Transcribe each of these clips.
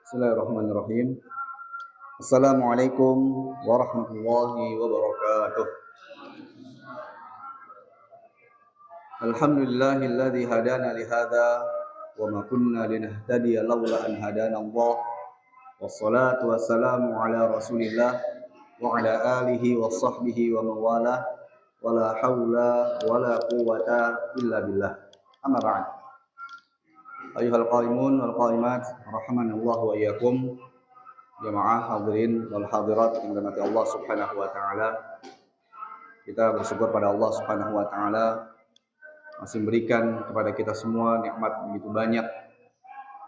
Bismillahirrahmanirrahim. Assalamualaikum warahmatullahi wabarakatuh. Alhamdulillahilladzi hadana li hadza wa ma kunna linahtadiya laula an hadana Allah. Wassalatu wassalamu ala Rasulillah wa ala alihi wa sahbihi wa mawalah. Wala haula wala quwwata illa billah. Amma ba'd. Ayyuhal qaimun wal qaimat rahimanallahu wa iyyakum. Jamaah hadirin wal hadirat yang dirahmati Allah Subhanahu wa taala. Kita bersyukur pada Allah Subhanahu wa taala masih memberikan kepada kita semua nikmat begitu banyak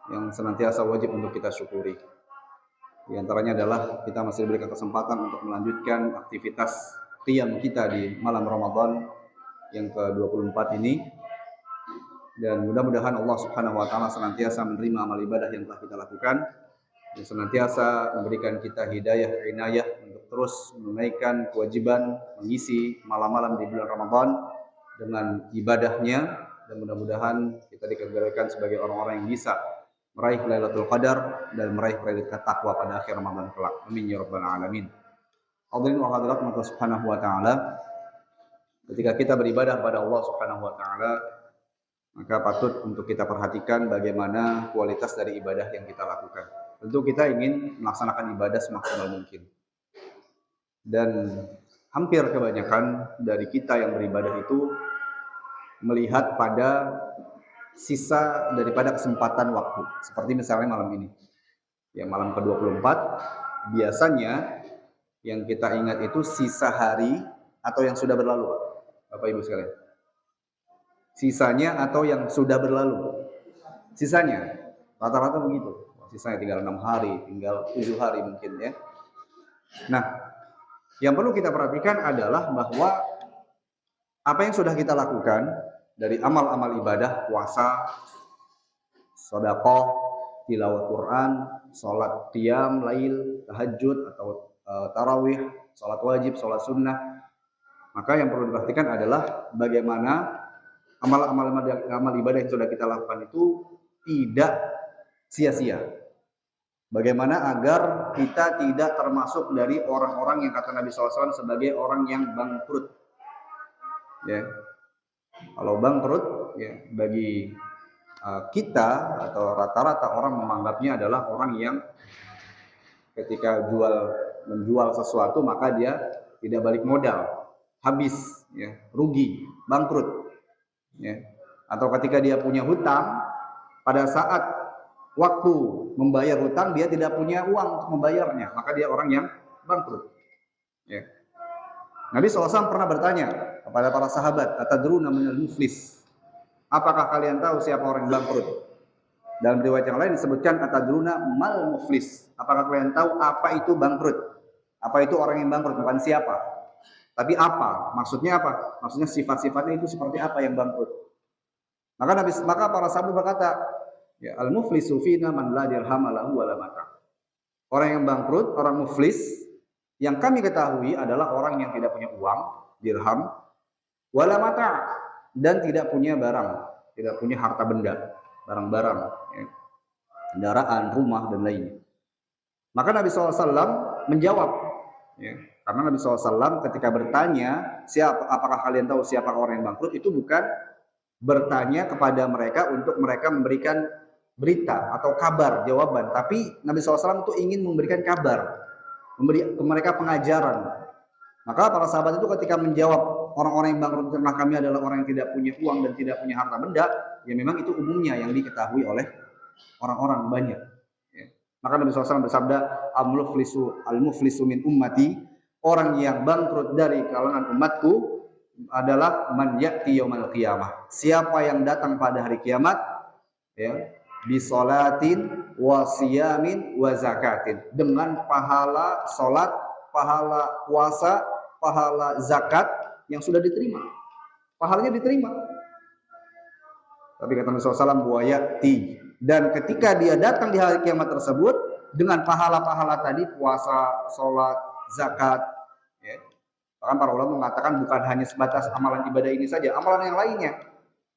yang senantiasa wajib untuk kita syukuri. Di antaranya adalah kita masih diberikan kesempatan untuk melanjutkan aktivitas qiyam kita di malam Ramadan yang ke-24 ini. Dan mudah-mudahan Allah Subhanahu wa taala senantiasa menerima amal ibadah yang telah kita lakukan dan senantiasa memberikan kita hidayah, inayah untuk terus menunaikan kewajiban mengisi malam-malam di bulan Ramadan dengan ibadahnya, dan mudah-mudahan kita dikategorikan sebagai orang-orang yang bisa meraih Lailatul Qadar dan meraih predikat takwa pada akhir Ramadan kelak. Amin ya rabbal alamin. Hadirin wa hadirat Allah Subhanahu wa taala, ketika kita beribadah pada Allah Subhanahu wa taala, maka patut untuk kita perhatikan bagaimana kualitas dari ibadah yang kita lakukan. Tentu kita ingin melaksanakan ibadah semaksimal mungkin. Dan hampir kebanyakan dari kita yang beribadah itu melihat pada sisa daripada kesempatan waktu. Seperti misalnya malam ini. Ya, malam ke-24, biasanya yang kita ingat itu sisa hari atau yang sudah berlalu, Bapak Ibu sekalian. Sisanya atau yang sudah berlalu. Sisanya, rata-rata begitu. Sisanya tinggal 6 hari, tinggal 7 hari mungkin ya. Nah, yang perlu kita perhatikan adalah bahwa apa yang sudah kita lakukan dari amal-amal ibadah, puasa, sedekah, tilawah Quran, salat qiyam lail, tahajud atau tarawih, salat wajib, salat sunnah. Maka yang perlu diperhatikan adalah bagaimana amal ibadah yang sudah kita lakukan itu tidak sia-sia. Bagaimana agar kita tidak termasuk dari orang-orang yang kata Nabi SAW sebagai orang yang bangkrut. Ya. Kalau bangkrut, ya, bagi kita atau rata-rata orang menganggapnya adalah orang yang ketika menjual sesuatu maka dia tidak balik modal, habis, ya, rugi, bangkrut. Ya. Atau ketika dia punya hutang, pada saat waktu membayar hutang dia tidak punya uang untuk membayarnya, maka dia orang yang bangkrut. Ya. Nabi SAW pernah bertanya kepada para sahabat, atadruna minal muflis? Apakah kalian tahu siapa orang yang bangkrut? Dalam riwayat yang lain disebutkan atadruna mal muflis. Apakah kalian tahu apa itu bangkrut? Apa itu orang yang bangkrut? Bukan siapa, tapi apa? Maksudnya apa? Maksudnya sifat-sifatnya itu seperti apa yang bangkrut. Maka para sahabat berkata, ya, al-muflisu fina man la dirham lahu wala mata. Orang yang bangkrut, orang muflis yang kami ketahui adalah orang yang tidak punya uang, dirham, wala mata, dan tidak punya barang, tidak punya harta benda, barang-barang, ya, kendaraan, rumah dan lainnya. Maka Nabi SAW menjawab, ya, karena Nabi SAW ketika bertanya, apakah kalian tahu siapa orang yang bangkrut, itu bukan bertanya kepada mereka untuk mereka memberikan berita atau kabar, jawaban, tapi Nabi SAW itu ingin memberikan kabar, memberi ke mereka pengajaran. Maka para sahabat itu ketika menjawab orang-orang yang bangkrut tengah kami adalah orang yang tidak punya uang dan tidak punya harta benda, ya memang itu umumnya yang diketahui oleh orang-orang banyak. Ya. Maka Nabi SAW bersabda, al-muflisu min ummati, orang yang bangkrut dari kalangan umatku adalah man ya'ti yaumal qiyamah, siapa yang datang pada hari kiamat, ya, bisolatin wa siyamin wa zakatin, dengan pahala solat, pahala puasa, pahala zakat yang sudah diterima, pahalanya diterima. Tapi kata Nabi SAW, buayati, dan ketika dia datang di hari kiamat tersebut dengan pahala-pahala tadi, puasa, solat, zakat, ya. Bahkan para ulama mengatakan bukan hanya sebatas amalan ibadah ini saja, amalan yang lainnya,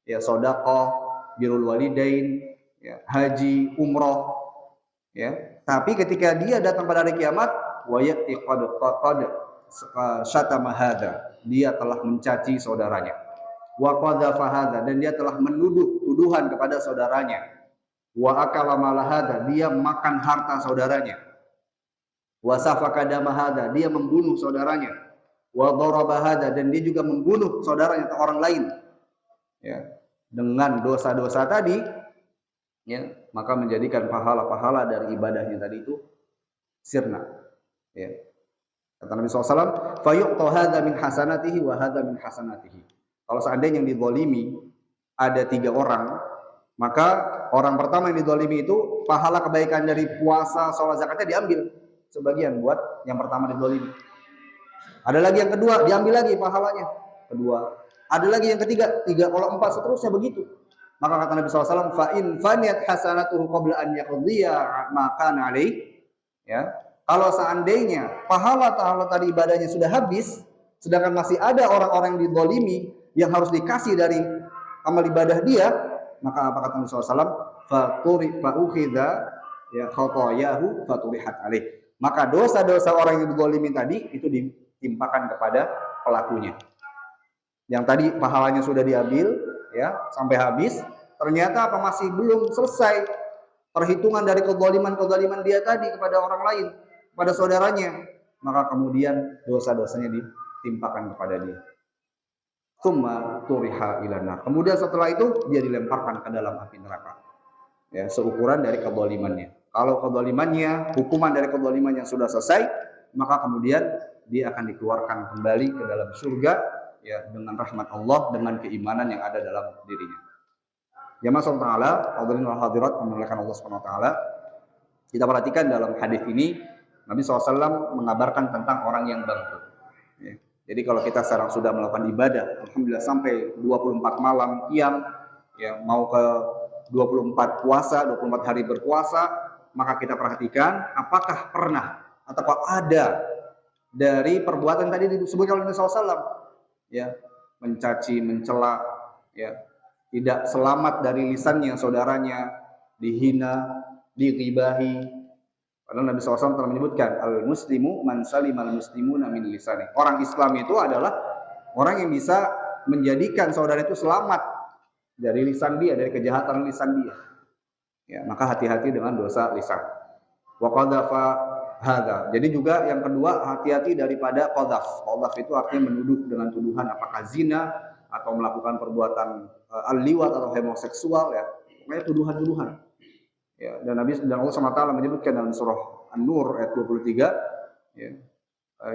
ya, sedekah, birrul walidain, ya, haji, umroh, Ya, tapi ketika dia datang pada hari kiamat, wa yati qad syatama hadza, dia telah mencaci saudaranya. Wa qadhafa hadza, dan dia telah menuduh tuduhan kepada saudaranya. Wa akala mala hadza, dia makan harta saudaranya. Wa safaka dama hadza, dia membunuh saudaranya. Wa daraba hadza, dan dia juga membunuh saudaranya atau orang lain. Ya, dengan dosa-dosa tadi, ya, maka menjadikan pahala-pahala dari ibadahnya tadi itu sirna. Ya. Kata Nabi SAW, fayu'ta hadza min hasanatihi wa hadza min hasanatihi. Kalau seandainya yang dizalimi ada 3 orang, maka orang pertama yang dizalimi itu pahala kebaikan dari puasa, sholat, zakatnya diambil sebagian buat yang pertama dizalimi. Ada lagi yang kedua, diambil lagi pahalanya. Kedua. Ada lagi yang ketiga, 3, kalau 4 seterusnya begitu. Maka kata Nabi SAW, fa in faniyat hasanatuhu qabla an yaqdiya ma kana alaih. Ya. Kalau seandainya pahala tadi ibadahnya sudah habis, sedangkan masih ada orang-orang yang dizalimi yang harus dikasih dari amal ibadah dia, maka apa kata Nabi SAW? Fa'ukhidha ya khotoyahu faturihat alaih. Maka dosa-dosa orang yang dizalimi tadi itu ditimpakan kepada pelakunya. Yang tadi pahalanya sudah diambil, ya, sampai habis, ternyata apa masih belum selesai perhitungan dari kezaliman dia tadi kepada orang lain, kepada saudaranya, maka kemudian dosa-dosanya ditimpakan kepada dia. Tsumma turiha ilanar. Kemudian setelah itu dia dilemparkan ke dalam api neraka. Ya, seukuran dari kezalimannya. Kalau kezalimannya, hukuman dari kezalimannya sudah selesai, maka kemudian dia akan dikeluarkan kembali ke dalam surga, ya, dengan rahmat Allah, dengan keimanan yang ada dalam dirinya. Ya masya Allah, hadirin wal hadirat, memuliakan Allah Subhanahu wa taala. Kita perhatikan dalam hadis ini Nabi SAW mengabarkan tentang orang yang bangkrut. Ya. Jadi kalau kita sekarang sudah melakukan ibadah, alhamdulillah sampai 24 malam qiyam, ya, mau ke 24 puasa, 24 hari berpuasa, maka kita perhatikan apakah pernah atau ada dari perbuatan tadi disebutkan oleh Nabi SAW, ya, mencaci, mencela, ya, tidak selamat dari lisannya saudaranya, dihina, dighibahi. Padahal Nabi SAW telah menyebutkan al-muslimu man salimal muslimuna min lisani. Orang Islam itu adalah orang yang bisa menjadikan saudara itu selamat dari lisan dia, dari kejahatan lisan dia. Ya, maka hati-hati dengan dosa lisan. Wa qadhafa hadza. Jadi juga yang kedua, hati-hati daripada qadhaf. Qadhaf itu artinya menuduh dengan tuduhan apakah zina atau melakukan perbuatan al-liwat atau homoseksual, ya. Pokoknya tuduhan-tuduhan. Ya, dan Nabi dan Allah SWT menyebutkan dalam surah An-Nur ayat 23, ya.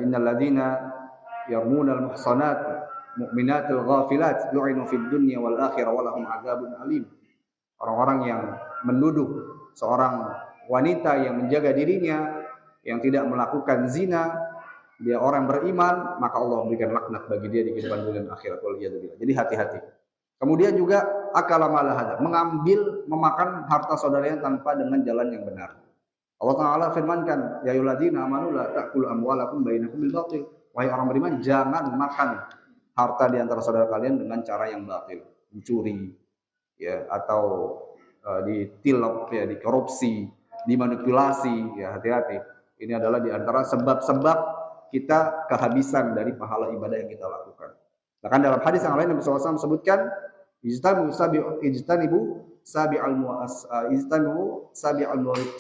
Innal ladzina yarmunal muhsanat mu'minatil ghafilat lu'inu fid dunya wal akhirah wa lahum adzabun alim. Orang-orang yang menuduh seorang wanita yang menjaga dirinya, yang tidak melakukan zina, dia orang beriman, maka Allah memberikan laknat bagi dia di kehidupan dunia dan akhirat. Jadi hati-hati. Kemudian juga akala malahada, mengambil, memakan harta saudaranya tanpa dengan jalan yang benar. Allah Ta'ala firmankan, ya ayyuhalladzina amanu la ta'kulu amwalakum bainakum bil batil. Wahai orang beriman, jangan makan harta di antara saudara kalian dengan cara yang batil, dicuri, ya, atau ditilap, ya, dikorupsi, dimanipulasi, ya, hati-hati. Ini adalah di antara sebab-sebab kita kehabisan dari pahala ibadah yang kita lakukan. Bahkan dalam hadis yang lain Nabi SAW sebutkan, ijtanibu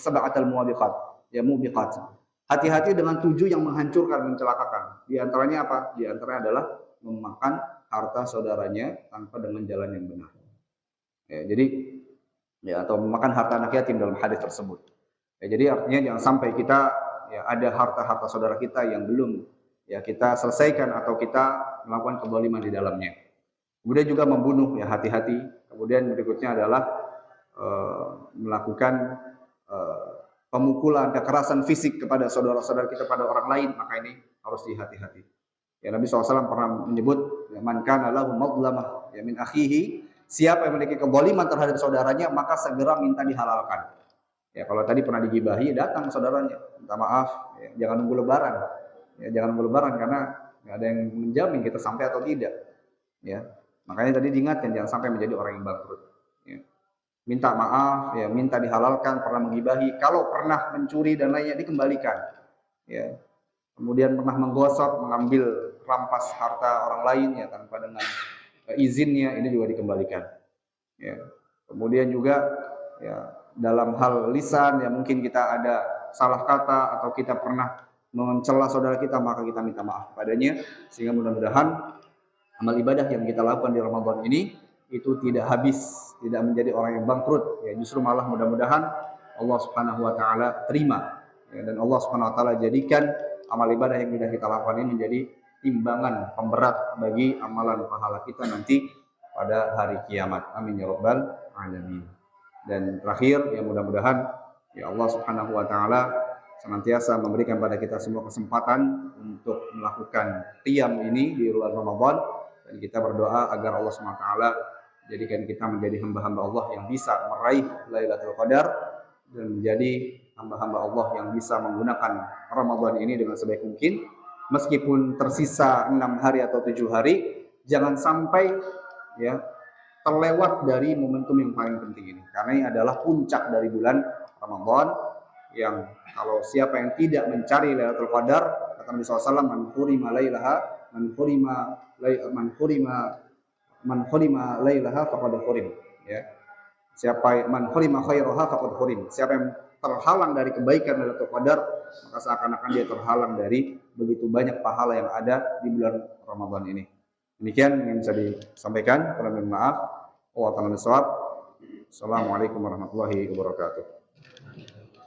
sab'atal muwabiqat, ya, mubiqat. Hati-hati dengan 7 yang menghancurkan, mencelakakan. Di antaranya apa? Di antaranya adalah memakan harta saudaranya tanpa dengan jalan yang benar. Ya, jadi, ya, atau memakan harta anak yatim dalam hadis tersebut. Ya, jadi artinya jangan sampai kita, ya, ada harta-harta saudara kita yang belum, ya, kita selesaikan atau kita melakukan kezaliman di dalamnya. Kemudian juga membunuh, ya, hati-hati. Kemudian berikutnya adalah melakukan pemukulan, kekerasan fisik kepada saudara-saudara kita, pada orang lain, maka ini harus dihati-hati. Ya, Nabi SAW pernah menyebut, ya, man kana lahu madlamah, ya, min akhihi, siapa yang memiliki kezaliman terhadap saudaranya, maka segera minta dihalalkan. Ya, kalau tadi pernah digibahi, datang saudaranya, minta maaf, ya, jangan nunggu lebaran. Ya, jangan nunggu lebaran karena nggak ada yang menjamin kita sampai atau tidak. Ya, makanya tadi diingatkan jangan sampai menjadi orang yang bangkrut. Ya. minta maaf, ya, minta dihalalkan, pernah menggibahi, kalau pernah mencuri dan lainnya dikembalikan. Ya. Kemudian pernah menggosok, mengambil rampas harta orang lain ya tanpa dengan izinnya, ini juga dikembalikan. Ya. Kemudian juga ya dalam hal lisan ya mungkin kita ada salah kata atau kita pernah mencela saudara kita, maka kita minta maaf padanya, sehingga mudah-mudahan amal ibadah yang kita lakukan di Ramadan ini itu tidak habis, tidak menjadi orang yang bangkrut, ya justru malah mudah-mudahan Allah Subhanahu wa taala terima, ya, dan Allah Subhanahu wa taala jadikan amal ibadah yang sudah kita lakukan ini menjadi timbangan pemberat bagi amalan pahala kita nanti pada hari kiamat. Amin ya rabbal alamin. Dan terakhir, ya mudah-mudahan ya Allah Subhanahu wa taala senantiasa memberikan pada kita semua kesempatan untuk melakukan qiyam ini di bulan Ramadan, dan kita berdoa agar Allah Subhanahu wa taala jadikan kita menjadi hamba-hamba Allah yang bisa meraih Lailatul Qadar dan menjadi hamba-hamba Allah yang bisa menggunakan Ramadan ini dengan sebaik mungkin. Meskipun tersisa 6 hari atau 7 hari, jangan sampai ya terlewat dari momentum yang paling penting ini, karena ini adalah puncak dari bulan Ramadan yang kalau siapa yang tidak mencari Lailatul Qadar, kata Nabi SAW, man hurima lailaha man hurima lailaha faqad hurim, ya. Siapa man hurima khairaha faqad hurim. Siapa yang terhalang dari kebaikan Lailatul Qadar, maka seakan-akan dia terhalang dari begitu banyak pahala yang ada di bulan Ramadan ini. Demikian yang bisa disampaikan. Mohon maaf. Allah taala bisawab. Assalamualaikum warahmatullahi wabarakatuh.